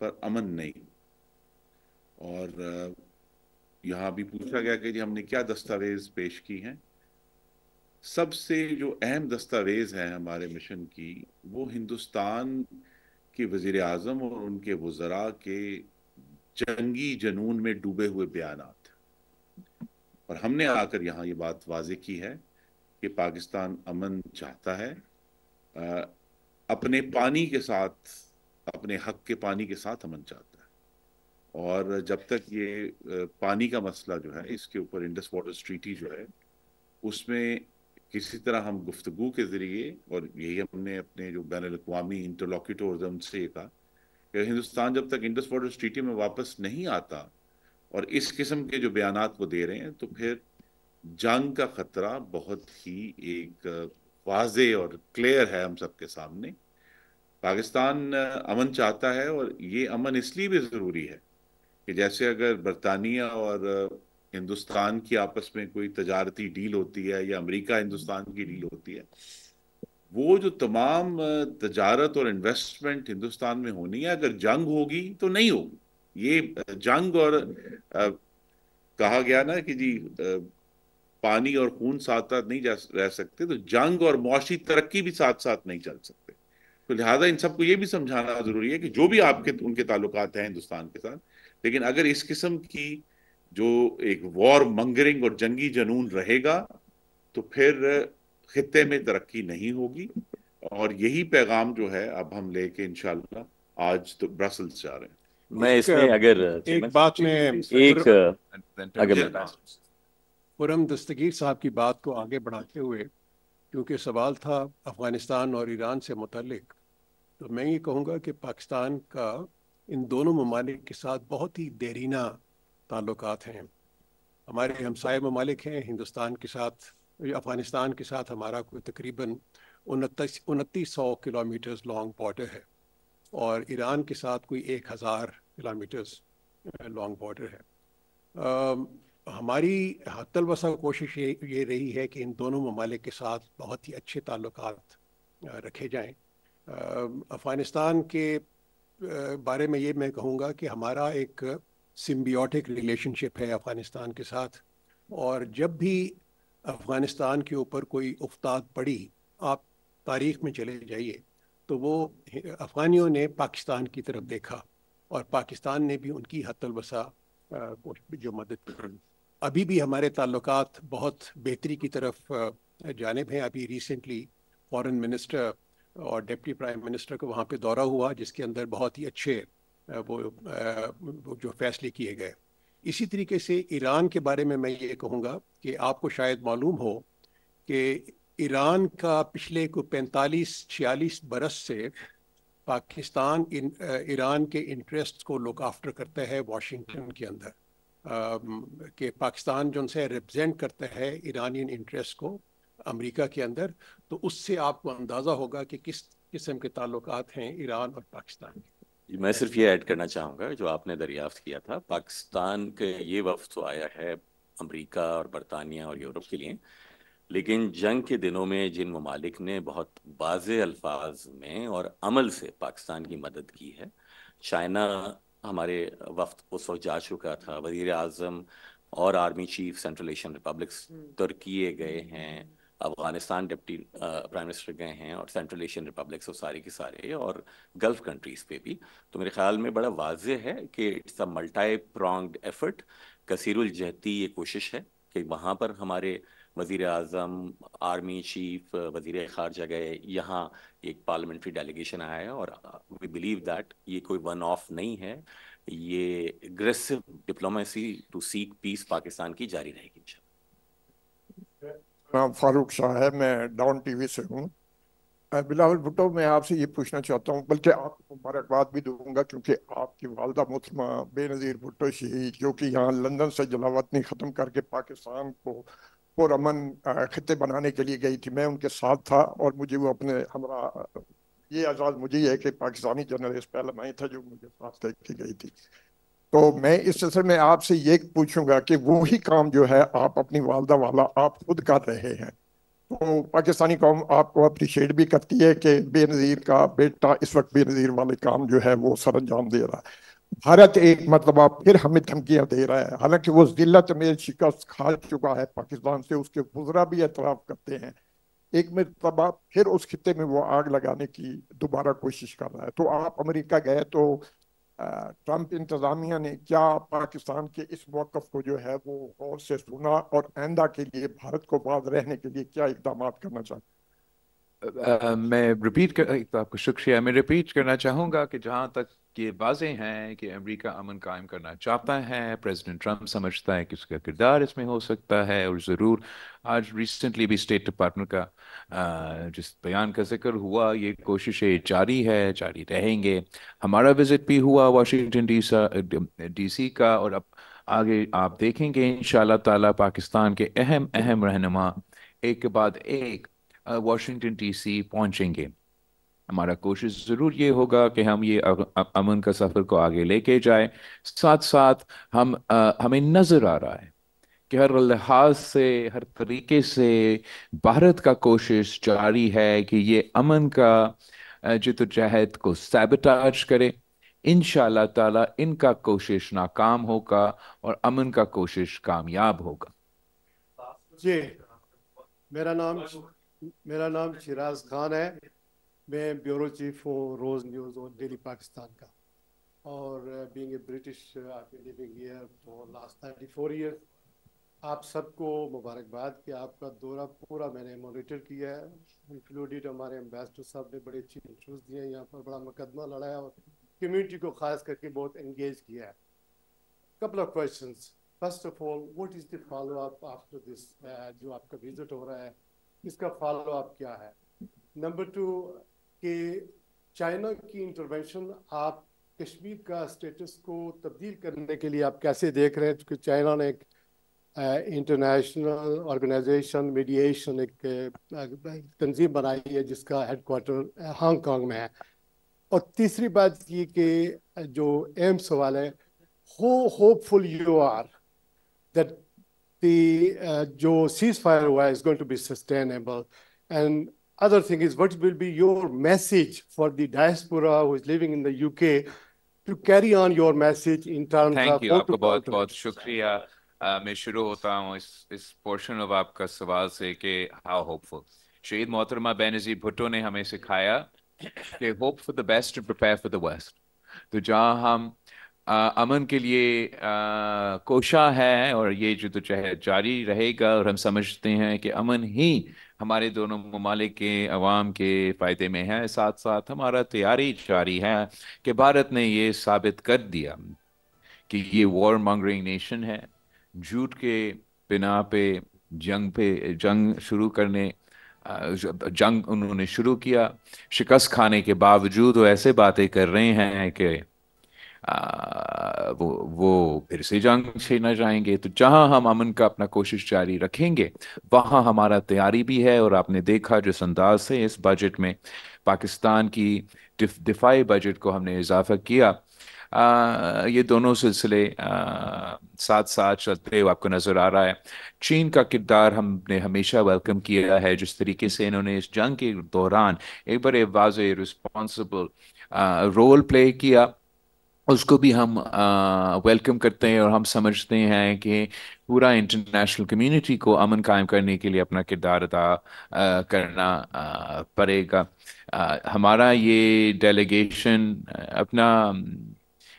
پر امن نہیں. اور یہاں بھی پوچھا گیا کہ جی ہم نے کیا دستاویز پیش کی ہیں. سب سے جو اہم دستاویز ہیں ہمارے مشن کی وہ ہندوستان کے وزیر اعظم اور ان کے وزراء کے جنگی جنون میں ڈوبے ہوئے بیانات. اور ہم نے آ کر یہاں یہ بات واضح کی ہے کہ پاکستان امن چاہتا ہے, اپنے پانی کے ساتھ, اپنے حق کے پانی کے ساتھ امن چاہتا ہے. اور جب تک یہ پانی کا مسئلہ جو ہے اس کے اوپر انڈس واٹرز ٹریٹی جو ہے اس میں کسی طرح ہم گفتگو کے ذریعے, اور یہی ہم نے اپنے جو بین الاقوامی انٹرلوکیٹورز ان سے یہ کہا کہ ہندوستان جب تک انڈس واٹرز ٹریٹی میں واپس نہیں آتا اور اس قسم کے جو بیانات وہ دے رہے ہیں تو پھر جنگ کا خطرہ بہت ہی ایک واضح اور کلیئر ہے ہم سب کے سامنے. پاکستان امن چاہتا ہے, اور یہ امن اس لیے بھی ضروری ہے کہ جیسے اگر برطانیہ اور ہندوستان کی آپس میں کوئی تجارتی ڈیل ہوتی ہے یا امریکہ ہندوستان کی ڈیل ہوتی ہے, وہ جو تمام تجارت اور انویسٹمنٹ ہندوستان میں ہونی ہے اگر جنگ ہوگی تو نہیں ہوگی. یہ جنگ اور کہا گیا نا کہ جی پانی اور خون ساتھ ساتھ نہیں رہ سکتے, تو جنگ اور معاشی ترقی بھی ساتھ ساتھ نہیں چل سکتے. تو لہٰذا ان سب کو یہ بھی سمجھانا ضروری ہے کہ جو بھی آپ کے ان کے تعلقات ہیں ہندوستان کے ساتھ, لیکن اگر اس قسم کی جو ایک وار منگرنگ اور جنگی جنون رہے گا تو پھر خطے میں ترقی نہیں ہوگی. اور یہی پیغام جو ہے اب ہم لے کے انشاءاللہ آج تو برسلز جا رہے ہیں. میں اس میں اگر ایک بات میں ایک اگر خرم دستگیر صاحب کی بات کو آگے بڑھاتے ہوئے, کیونکہ سوال تھا افغانستان اور ایران سے متعلق, تو میں یہ کہوں گا کہ پاکستان کا ان دونوں ممالک کے ساتھ بہت ہی دیرینہ تعلقات ہیں. ہمارے ہمسائے ممالک ہیں. ہندوستان کے ساتھ, افغانستان کے ساتھ ہمارا کوئی تقریباً 2900 کلومیٹرز لانگ بارڈر ہے, اور ایران کے ساتھ کوئی 1000 کلومیٹرز لانگ بارڈر ہے. ہماری حتی الوسع کوشش یہ رہی ہے کہ ان دونوں ممالک کے ساتھ بہت ہی اچھے تعلقات رکھے جائیں. افغانستان کے بارے میں یہ میں کہوں گا کہ ہمارا ایک سمبیوٹک ریلیشن شپ ہے افغانستان کے ساتھ, اور جب بھی افغانستان کے اوپر کوئی افتاد پڑی, آپ تاریخ میں چلے جائیے تو وہ افغانیوں نے پاکستان کی طرف دیکھا اور پاکستان نے بھی ان کی حتی الوسع جو مدد کی. ابھی بھی ہمارے تعلقات بہت بہتری کی طرف جانب ہیں. ابھی ریسنٹلی فارن منسٹر اور ڈپٹی پرائم منسٹر کو وہاں پہ دورہ ہوا, جس کے اندر بہت ہی اچھے وہ جو فیصلے کیے گئے. اسی طریقے سے ایران کے بارے میں یہ کہوں گا کہ آپ کو شاید معلوم ہو کہ ایران کا پچھلے کو 45-46 برس سے پاکستان ایران کے انٹرسٹ کو لک آفٹر کرتا ہے واشنگٹن کے اندر, کہ پاکستان جو ان سے ریپرزینٹ کرتا ہے ایرانین انٹرسٹ کو امریکہ کے اندر. تو اس سے آپ کو اندازہ ہوگا کہ کس قسم کے تعلقات ہیں ایران اور پاکستان کے. میں صرف یہ ایڈ کرنا چاہوں گا جو آپ نے دریافت کیا تھا, پاکستان کے یہ وفد تو آیا ہے امریکہ اور برطانیہ اور یورپ کے لیے, لیکن جنگ کے دنوں میں جن ممالک نے بہت واضح الفاظ میں اور عمل سے پاکستان کی مدد کی ہے, چائنا ہمارے وفد اس وقت جا چکا تھا, وزیر اعظم اور army chief Central Asian republics ترکی گئے ہیں, افغانستان ڈپٹی پرائم منسٹر گئے ہیں, اور سینٹرل ایشین ریپبلکس وہ سارے کے سارے, اور گلف کنٹریز پہ بھی. تو میرے خیال میں بڑا واضح ہے کہ اٹس اے ملٹی پرانگڈ ایفرٹ, کثیر الجہتی یہ کوشش ہے کہ وہاں پر ہمارے وزیر اعظم, آرمی چیف, وزیر خارجہ گئے, یہاں ایک پارلیمنٹری ڈیلیگیشن آیا ہے, اور وی بلیو دیٹ یہ کوئی ون آف نہیں ہے, یہ اگریسو ڈپلومیسی ٹو سیک پیس پاکستان کی جاری رہے گی انشاءاللہ. فاروق شاہ ہے, میں ڈاؤن ٹی وی سے ہوں. بلاول بھٹو, میں آپ سے یہ پوچھنا چاہتا ہوں, بلکہ آپ کو مبارکباد بھی دوں گا کیونکہ آپ کی والدہ محترمہ بے نظیر بھٹو شہید, جو کہ یہاں لندن سے جلاوطنی ختم کر کے پاکستان کو پرامن خطے بنانے کے لیے گئی تھی. میں ان کے ساتھ تھا, اور مجھے وہ اپنے ہمراہ, یہ اعزاز مجھے ہے کہ پاکستانی جنرل اس پہلے میں تھا جو مجھے ساتھ لے کے گئی تھی. تو میں اس سلسلے میں آپ سے یہ پوچھوں گا کہ وہی کام جو ہے آپ اپنی والدہ والا آپ خود کر رہے ہیں, تو پاکستانی قوم آپ کو اپریشیٹ بھی کرتی ہے کہ بے نظیر کا بیٹا اس وقت بے نظیر والے کام جو ہے وہ سر انجام دے رہا ہے. بھارت ایک مرتبہ پھر ہمیں دھمکیاں دے رہا ہے، حالانکہ وہ ذلت میں شکست کھا چکا ہے پاکستان سے، اس کے وزراء بھی اعتراف کرتے ہیں. ایک مرتبہ پھر اس خطے میں وہ آگ لگانے کی دوبارہ کوشش کر رہا ہے. تو آپ امریکہ گئے تو ٹرمپ انتظامیہ نے کیا پاکستان کے اس موقف کو جو ہے وہ غور سے سنا، اور آئندہ کے لیے بھارت کو باز رہنے کے لیے کیا اقدامات کرنا چاہتے؟ میں آپ کو شکریہ. میں ریپیٹ کرنا چاہوں گا کہ جہاں تک یہ واضح ہے کہ امریکہ امن قائم کرنا چاہتا ہے، پریزیڈنٹ ٹرمپ سمجھتا ہے کہ اس کا کردار اس میں ہو سکتا ہے، اور ضرور آج ریسنٹلی بھی اسٹیٹ ڈپارٹمنٹ کا جس بیان کا ذکر ہوا، یہ کوششیں جاری ہے، جاری رہیں گے. ہمارا وزٹ بھی ہوا واشنگٹن ڈی سی کا، اور اب آگے آپ دیکھیں گے انشاءاللہ تعالی پاکستان کے اہم رہنما ایک کے بعد ایک واشنگٹن ڈی سی پہنچیں گے. ہمارا کوشش ضرور یہ ہوگا کہ ہم یہ امن کا سفر کو آگے لے کے جائیں. ساتھ ساتھ ہمیں نظر آ رہا ہے کہ ہر لحاظ سے، ہر طریقے سے بھارت کا کوشش جاری ہے کہ یہ امن کا جدوجہد کو سیبوٹاج کرے. انشاءاللہ تعالی ان کا کوشش ناکام ہوگا اور امن کا کوشش کامیاب ہوگا. جی، میرا نام شیراز خان ہے. میں بیورو چیف ہوں روز نیوز اور ڈیلی پاکستان کا، اور being a British living here for last 34 years. آپ سب کو مبارکباد کہ آپ کا دورہ پورا میں نے مانیٹر کیا ہے، انکلوڈیڈ ہمارے ایمبیسڈر صاحب نے بڑے اچھی انٹرویوز دیے ہیں، یہاں پر بڑا مقدمہ لڑا ہے اور کمیونٹی کو خاص کر کے بہت انگیج کیا ہے. couple of questions. First of all, what is the follow up after this جو آپ کا وزٹ ہو رہا ہے، اس کا فالو اپ کیا ہے؟ نمبر 2 کہ چائنا کی انٹرونشن آپ کشمیر کا اسٹیٹس کو تبدیل کرنے کے لیے آپ کیسے دیکھ رہے ہیں؟ کیونکہ چائنا نے ایک انٹرنیشنل آرگنائزیشن میڈیشن ایک تنظیم بنائی ہے جس کا ہیڈ کوارٹر ہانگ کانگ میں ہے. اور تیسری بات یہ کہ جو اہم سوال ہے، hopeful you are that the جو ceasefire ہوا ہے is going to be sustainable, and other thing is what will be your message for the diaspora who is living in the UK to carry on your message in terms Thank of you. آپ کا بہت بہت شکریہ. میں شروع ہوتا ہوں اس portion of آپ کا سوال سے کہ how hopeful. شہید محترمہ بینظیر بھٹو نے ہمیں سکھایا کہ hope for the best and prepare for the worst. تو جہاں ہم امن کے لیے کوشاں ہے اور یہ جدوجہد جاری رہے گا، اور ہم سمجھتے ہیں کہ امن ہی ہمارے دونوں ممالک کے عوام کے فائدے میں ہے. ساتھ ساتھ ہمارا تیاری جاری ہے کہ بھارت نے یہ ثابت کر دیا کہ یہ وار مانگرنگ نیشن ہے. جھوٹ کے بنا پہ جنگ شروع کرنے جنگ انہوں نے شروع کیا. شکست کھانے کے باوجود وہ ایسے باتیں کر رہے ہیں کہ وہ پھر سے جنگ چھیڑنا چاہیں گے. تو جہاں ہم امن کا اپنا کوشش جاری رکھیں گے وہاں ہمارا تیاری بھی ہے. اور آپ نے دیکھا جس انداز سے اس بجٹ میں پاکستان کی دفاعی بجٹ کو ہم نے اضافہ کیا، یہ دونوں سلسلے ساتھ ساتھ چلتے ہوئے آپ کو نظر آ رہا ہے. چین کا کردار ہم نے ہمیشہ ویلکم کیا ہے. جس طریقے سے انہوں نے اس جنگ کے دوران ایک بڑے واضح رسپانسبل رول پلے کیا، اس کو بھی ہم ویلکم کرتے ہیں. اور ہم سمجھتے ہیں کہ پورا انٹرنیشنل کمیونٹی کو امن قائم کرنے کے لیے اپنا کردار ادا کرنا پڑے گا. ہمارا یہ ڈیلیگیشن اپنا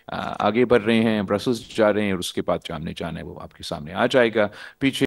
آگے بڑھ رہے ہیں، برسلز جا رہے ہیں، اور اس کے بعد جو ہم نے جانا ہے وہ آپ کے سامنے آ جائے گا. پیچھے